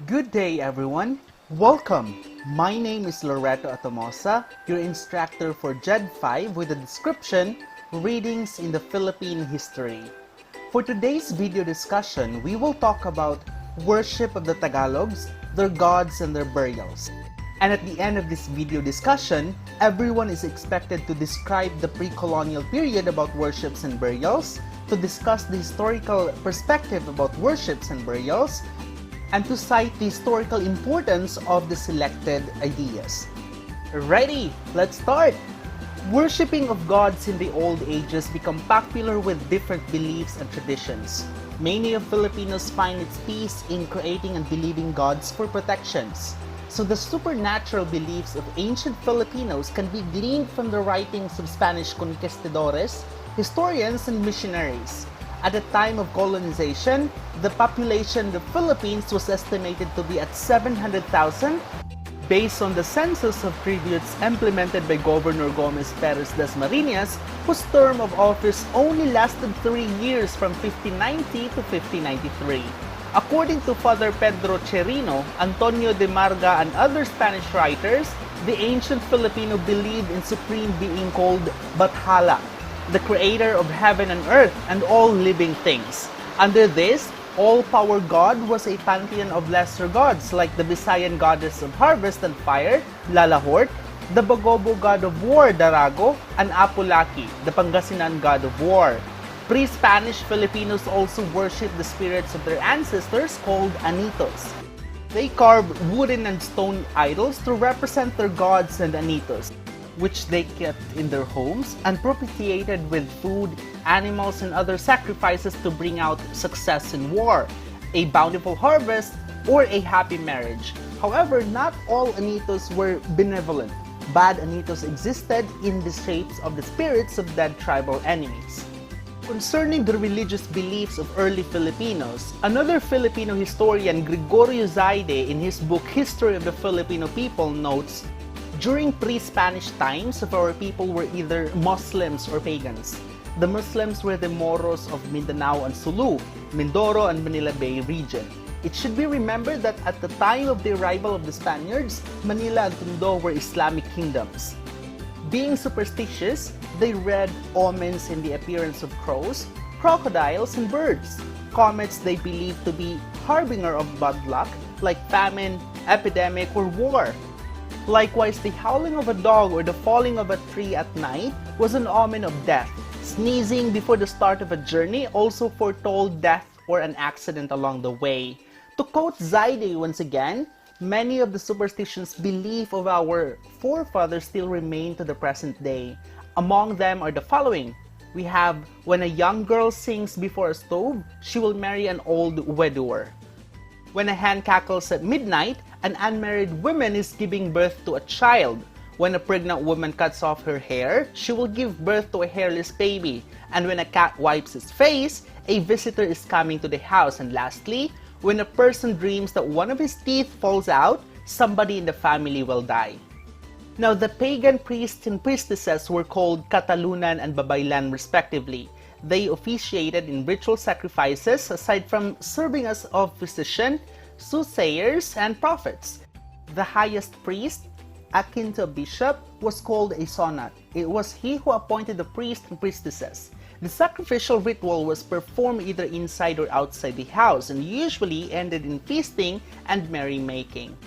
Good day, everyone. Welcome. My name is Loreto Atomosa, your instructor for JED 5 with the description Readings in the Philippine History. For today's video discussion, we will talk about worship of the Tagalogs, their gods, and their burials. And at the end of this video discussion, everyone is expected to describe the pre-colonial period about worships and burials, to discuss the historical perspective about worships and burials, and to cite the historical importance of the selected ideas. Ready? Let's start! Worshipping of gods in the old ages became popular with different beliefs and traditions. Many of Filipinos find its peace in creating and believing gods for protections. So the supernatural beliefs of ancient Filipinos can be gleaned from the writings of Spanish conquistadores, historians, and missionaries. At the time of colonization, the population of the Philippines was estimated to be at 700,000 based on the census of tributes implemented by Governor Gomez Perez Dasmariñas, whose term of office only lasted 3 years from 1590 to 1593. According to Father Pedro Cherino, Antonio de Marga, and other Spanish writers, the ancient Filipino believed in supreme being called Bathala, the creator of heaven and earth and all living things. Under this, all-power god was a pantheon of lesser gods like the Visayan goddess of harvest and fire, Lalahort, the Bagobo god of war, Darago, and Apulaki, the Pangasinan god of war. Pre-Spanish Filipinos also worshipped the spirits of their ancestors called anitos. They carved wooden and stone idols to represent their gods and anitos, which they kept in their homes and propitiated with food, animals, and other sacrifices to bring out success in war, a bountiful harvest, or a happy marriage. However, not all anitos were benevolent. Bad anitos existed in the shapes of the spirits of dead tribal enemies. Concerning the religious beliefs of early Filipinos, another Filipino historian, Gregorio Zaide, in his book History of the Filipino People, notes, during pre-Spanish times, our people were either Muslims or pagans. The Muslims were the Moros of Mindanao and Sulu, Mindoro and Manila Bay region. It should be remembered that at the time of the arrival of the Spaniards, Manila and Tondo were Islamic kingdoms. Being superstitious, they read omens in the appearance of crows, crocodiles, and birds. Comets they believed to be harbinger of bad luck, like famine, epidemic, or war. Likewise, the howling of a dog or the falling of a tree at night was an omen of death. Sneezing before the start of a journey also foretold death or an accident along the way. To quote Zaide once again, many of the superstitions belief of our forefathers still remain to the present day. Among them are the following. We have, when a young girl sings before a stove, she will marry an old widower. When a hen cackles at midnight, an unmarried woman is giving birth to a child. When a pregnant woman cuts off her hair, she will give birth to a hairless baby. And when a cat wipes its face, a visitor is coming to the house. And lastly, when a person dreams that one of his teeth falls out, somebody in the family will die. Now, the pagan priests and priestesses were called Katalunan and Babaylan respectively. They officiated in ritual sacrifices aside from serving as a physician, soothsayers, and prophets. The highest priest, akin to a bishop, was called a sonat. It was he who appointed the priest and priestesses. The sacrificial ritual was performed either inside or outside the house and usually ended in feasting and merrymaking.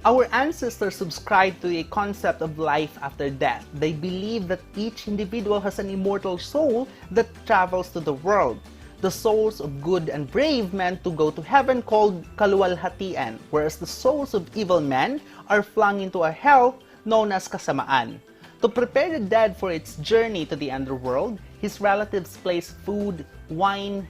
Our ancestors subscribed to a concept of life after death. They believed that each individual has an immortal soul that travels to the world. The souls of good and brave men to go to heaven called kaluwalhatian, whereas the souls of evil men are flung into a hell known as kasamaan. To prepare the dead for its journey to the underworld, his relatives placed food, wine,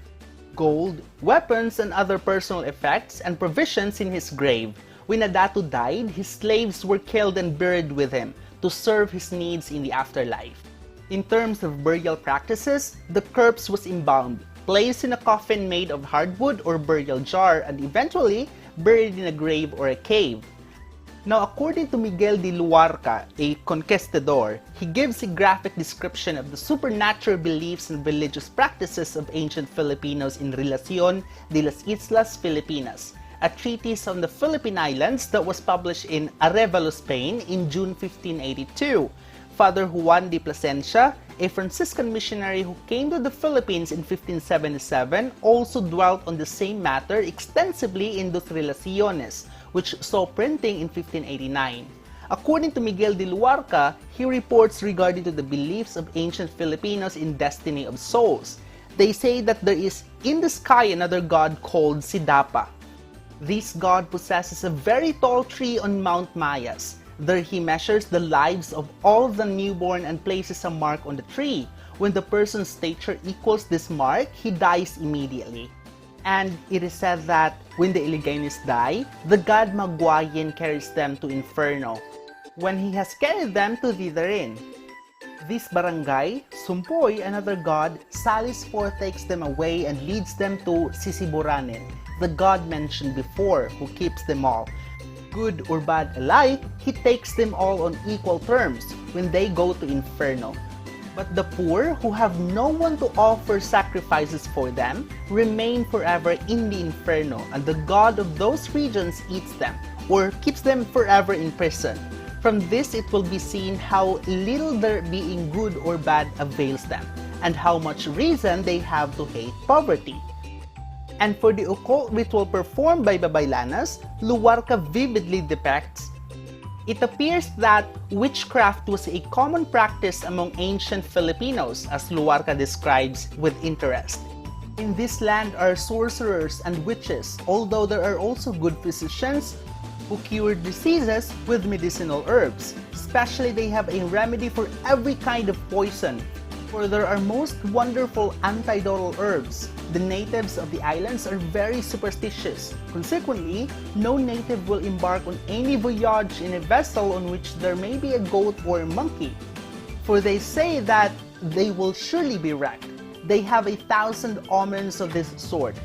gold, weapons, and other personal effects and provisions in his grave. When a datu died, his slaves were killed and buried with him to serve his needs in the afterlife. In terms of burial practices, the corpse was embalmed, placed in a coffin made of hardwood or burial jar, and eventually buried in a grave or a cave. Now, according to Miguel de Luarca, a conquistador, he gives a graphic description of the supernatural beliefs and religious practices of ancient Filipinos in Relación de las Islas Filipinas. a treatise on the Philippine Islands that was published in Arevalo, Spain in June 1582. Father Juan de Plasencia, a Franciscan missionary who came to the Philippines in 1577, also dwelt on the same matter extensively in Dos Relaciones, which saw printing in 1589. According to Miguel de Luarca, he reports regarding to the beliefs of ancient Filipinos in destiny of souls. They say that there is in the sky another god called Sidapa. This god possesses a very tall tree on Mount Mayas. There he measures the lives of all the newborn and places a mark on the tree. When the person's stature equals this mark, he dies immediately. And it is said that when the Iliganis die, the god Maguayin carries them to Inferno, when he has carried them to thitherinn. This barangay, Sumpoy, another god, sallies forth, takes them away, and leads them to Sisiburanin, the god mentioned before, who keeps them all. Good or bad alike, he takes them all on equal terms when they go to Inferno. But the poor, who have no one to offer sacrifices for them, remain forever in the Inferno, and the god of those regions eats them, or keeps them forever in prison. From this it will be seen how little their being good or bad avails them, and how much reason they have to hate poverty. And for the occult ritual performed by Babaylanas, Luarca vividly depicts, it appears that witchcraft was a common practice among ancient Filipinos, as Luarca describes with interest. In this land are sorcerers and witches, although there are also good physicians who cure diseases with medicinal herbs. Especially they have a remedy for every kind of poison, for there are most wonderful antidotal herbs. The natives of the islands are very superstitious. Consequently, no native will embark on any voyage in a vessel on which there may be a goat or a monkey, for they say that they will surely be wrecked. They have 1,000 omens of this sort.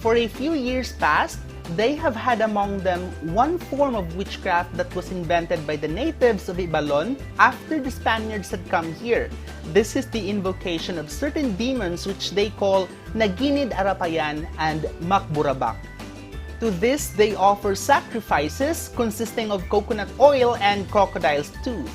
For a few years past, they have had among them one form of witchcraft that was invented by the natives of Ibalon after the Spaniards had come here. This is the invocation of certain demons which they call Naginid Arapayan and Makburabak. To this, they offer sacrifices consisting of coconut oil and crocodile's tooth.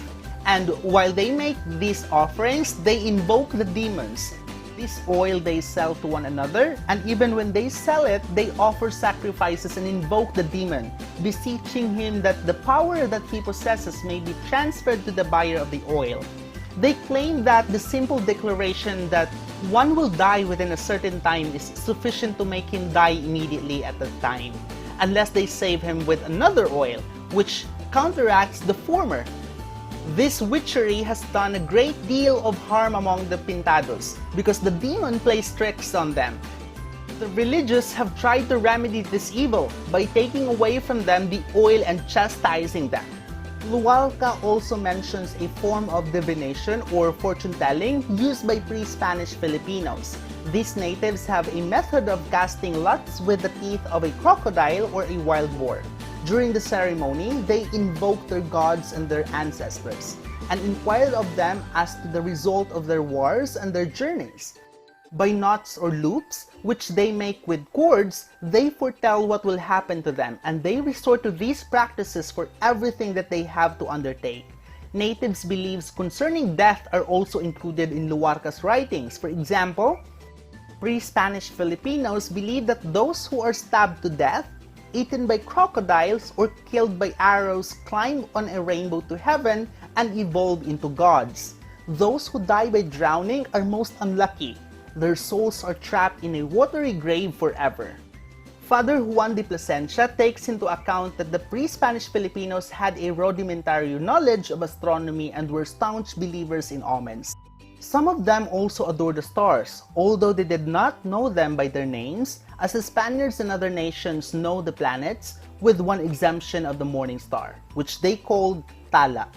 And while they make these offerings, they invoke the demons. This oil they sell to one another, and even when they sell it, they offer sacrifices and invoke the demon, beseeching him that the power that he possesses may be transferred to the buyer of the oil. They claim that the simple declaration that one will die within a certain time is sufficient to make him die immediately at that time, unless they save him with another oil, which counteracts the former. This witchery has done a great deal of harm among the Pintados because the demon plays tricks on them. The religious have tried to remedy this evil by taking away from them the oil and chastising them. Luarca also mentions a form of divination or fortune-telling used by pre-Spanish Filipinos. These natives have a method of casting lots with the teeth of a crocodile or a wild boar. During the ceremony, they invoke their gods and their ancestors, and inquire of them as to the result of their wars and their journeys. By knots or loops, which they make with cords, they foretell what will happen to them, and they resort to these practices for everything that they have to undertake. Natives' beliefs concerning death are also included in Luarca's writings. For example, pre-Spanish Filipinos believe that those who are stabbed to death, eaten by crocodiles, or killed by arrows climb on a rainbow to heaven and evolve into gods. Those who die by drowning are most unlucky. Their souls are trapped in a watery grave forever. Father Juan de Plasencia takes into account that the pre-Spanish Filipinos had a rudimentary knowledge of astronomy and were staunch believers in omens. Some of them also adore the stars, although they did not know them by their names, as the Spaniards and other nations know the planets, with one exemption of the morning star, which they called Tala.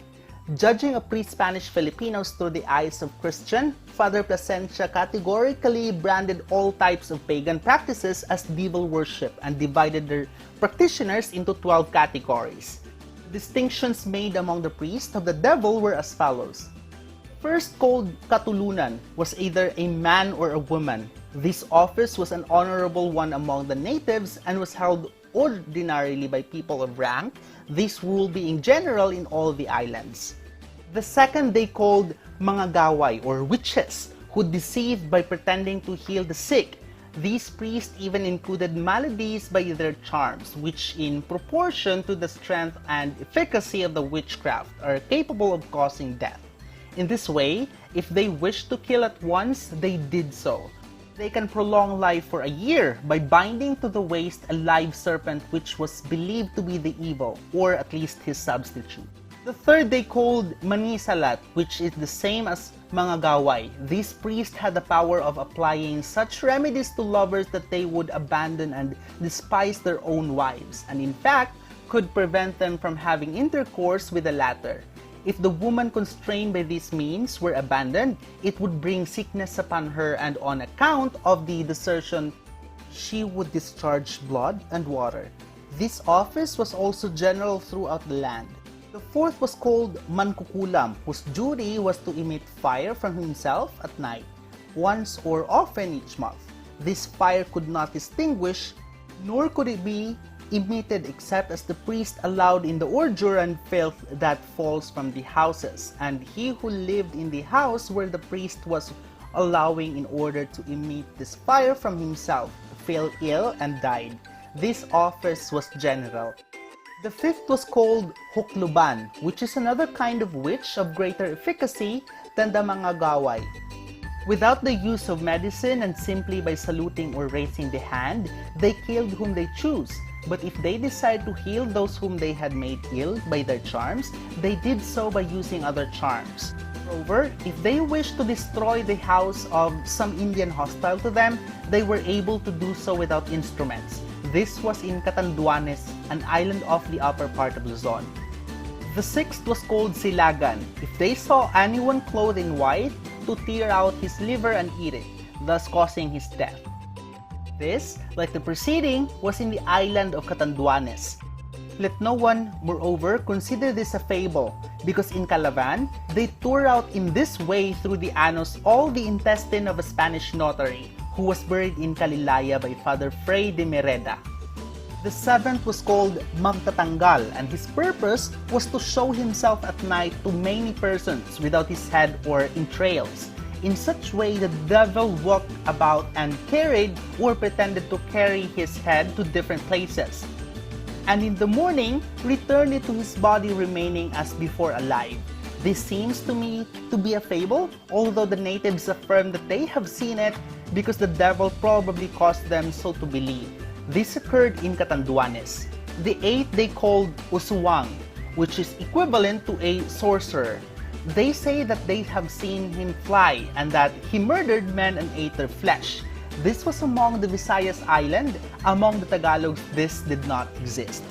Judging a pre-Spanish Filipinos through the eyes of Christian, Father Plasencia categorically branded all types of pagan practices as devil worship and divided their practitioners into 12 categories. Distinctions made among the priests of the devil were as follows. First called Katulunan was either a man or a woman. This office was an honorable one among the natives and was held ordinarily by people of rank, this rule being general in all the islands. The second they called mga gaway or witches, who deceived by pretending to heal the sick. These priests even included maladies by their charms, which in proportion to the strength and efficacy of the witchcraft are capable of causing death. In this way, if they wished to kill at once, they did so. They can prolong life for a year by binding to the waist a live serpent which was believed to be the evil, or at least his substitute. The third they called manisalat, which is the same as mga gaway. These priests had the power of applying such remedies to lovers that they would abandon and despise their own wives, and in fact, could prevent them from having intercourse with the latter. If the woman constrained by these means were abandoned, it would bring sickness upon her, and on account of the desertion, she would discharge blood and water. This office was also general throughout the land. The fourth was called mankukulam, whose duty was to emit fire from himself at night, once or often each month. This fire could not extinguish, nor could it be emitted except as the priest allowed in the ordure and filth that falls from the houses, and he who lived in the house where the priest was allowing in order to emit this fire from himself fell ill and died. This office was general. The fifth was called hukluban, which is another kind of witch of greater efficacy than the mga gaway. Without the use of medicine and simply by saluting or raising the hand, they killed whom they choose. But if they decide to heal those whom they had made ill by their charms, they did so by using other charms. Moreover, if they wished to destroy the house of some Indian hostile to them, they were able to do so without instruments. This was in Catanduanes, an island off the upper part of Luzon. The sixth was called silagan. If they saw anyone clothed in white, to tear out his liver and eat it, thus causing his death. This, like the preceding, was in the island of Catanduanes. Let no one, moreover, consider this a fable, because in Calavan, they tore out in this way through the anus all the intestine of a Spanish notary, who was buried in Calilaya by Father Fray de Mereda. The seventh was called Magtatanggal, and his purpose was to show himself at night to many persons without his head or entrails. In such way, the devil walked about and carried or pretended to carry his head to different places, and in the morning returned it to his body remaining as before alive. This seems to me to be a fable, although the natives affirm that they have seen it because the devil probably caused them so to believe. This occurred in Catanduanes. The eighth they called usuwang, which is equivalent to a sorcerer. They say that they have seen him fly and that he murdered men and ate their flesh. This was among the Visayas island. Among the Tagalogs, this did not exist.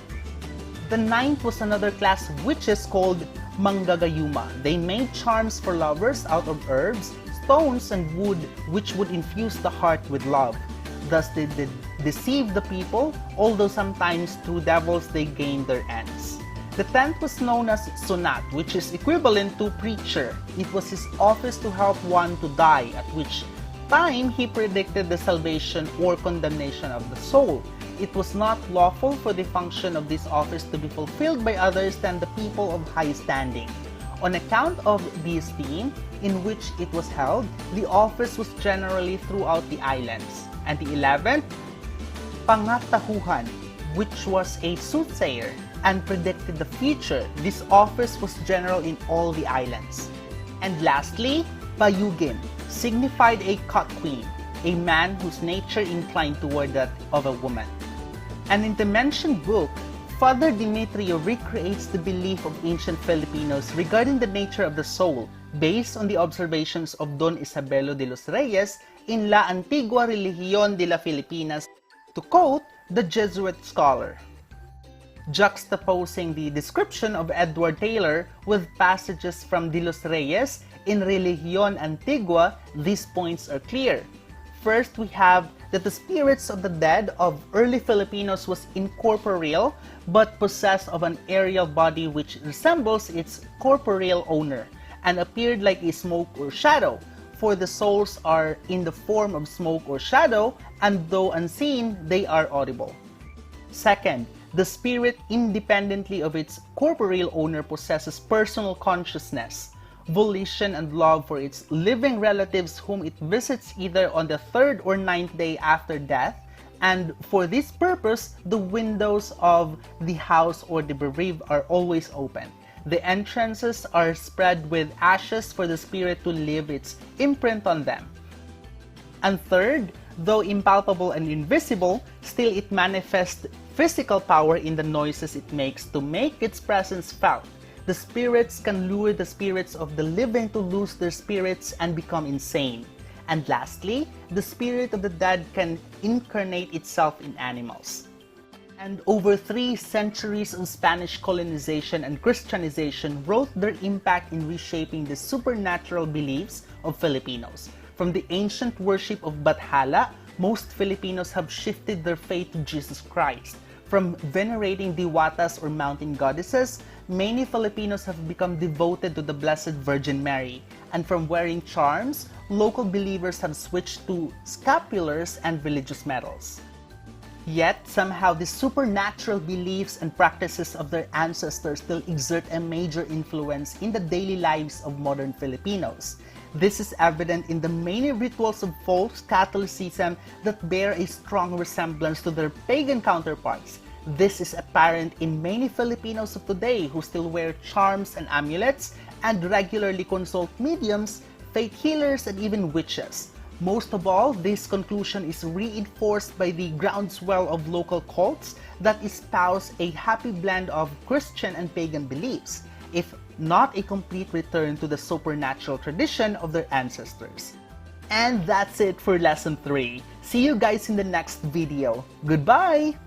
The ninth was another class of witches called manggagayuma. They made charms for lovers out of herbs, stones, and wood, which would infuse the heart with love. Thus they did deceive the people, although sometimes through devils they gained their ends. The tenth was known as sunat, which is equivalent to preacher. It was his office to help one to die, at which time he predicted the salvation or condemnation of the soul. It was not lawful for the function of this office to be fulfilled by others than the people of high standing. On account of this theme in which it was held, the office was generally throughout the islands. And the 11th, pangatahuhan, which was a soothsayer and predicted the future. This office was general in all the islands. And lastly, payugin signified a cut queen, a man whose nature inclined toward that of a woman. And in the mentioned book, Father Demetrio recreates the belief of ancient Filipinos regarding the nature of the soul based on the observations of Don Isabelo de los Reyes in La Antigua Religión de las Filipinas, to quote the Jesuit scholar. Juxtaposing the description of Edward Taylor with passages from De los Reyes in Religión Antigua, these points are clear. First, we have that the spirits of the dead of early Filipinos was incorporeal but possessed of an aerial body which resembles its corporeal owner and appeared like a smoke or shadow, for the souls are in the form of smoke or shadow, and though unseen, they are audible. Second, the spirit, independently of its corporeal owner, possesses personal consciousness, volition, and love for its living relatives whom it visits either on the third or ninth day after death, and for this purpose, the windows of the house or the bereaved are always open. The entrances are spread with ashes for the spirit to leave its imprint on them. And third, though impalpable and invisible, still it manifests physical power in the noises it makes to make its presence felt. The spirits can lure the spirits of the living to lose their spirits and become insane. And lastly, the spirit of the dead can incarnate itself in animals. And over 3 centuries of Spanish colonization and Christianization wrought their impact in reshaping the supernatural beliefs of Filipinos. From the ancient worship of Bathala, most Filipinos have shifted their faith to Jesus Christ. From venerating diwatas or mountain goddesses, many Filipinos have become devoted to the Blessed Virgin Mary. And from wearing charms, local believers have switched to scapulars and religious medals. Yet, somehow, the supernatural beliefs and practices of their ancestors still exert a major influence in the daily lives of modern Filipinos. This is evident in the many rituals of false Catholicism that bear a strong resemblance to their pagan counterparts. This is apparent in many Filipinos of today who still wear charms and amulets and regularly consult mediums, faith healers, and even witches. Most of all, this conclusion is reinforced by the groundswell of local cults that espouse a happy blend of Christian and pagan beliefs, if not a complete return to the supernatural tradition of their ancestors. And that's it for lesson 3. See you guys in the next video. Goodbye!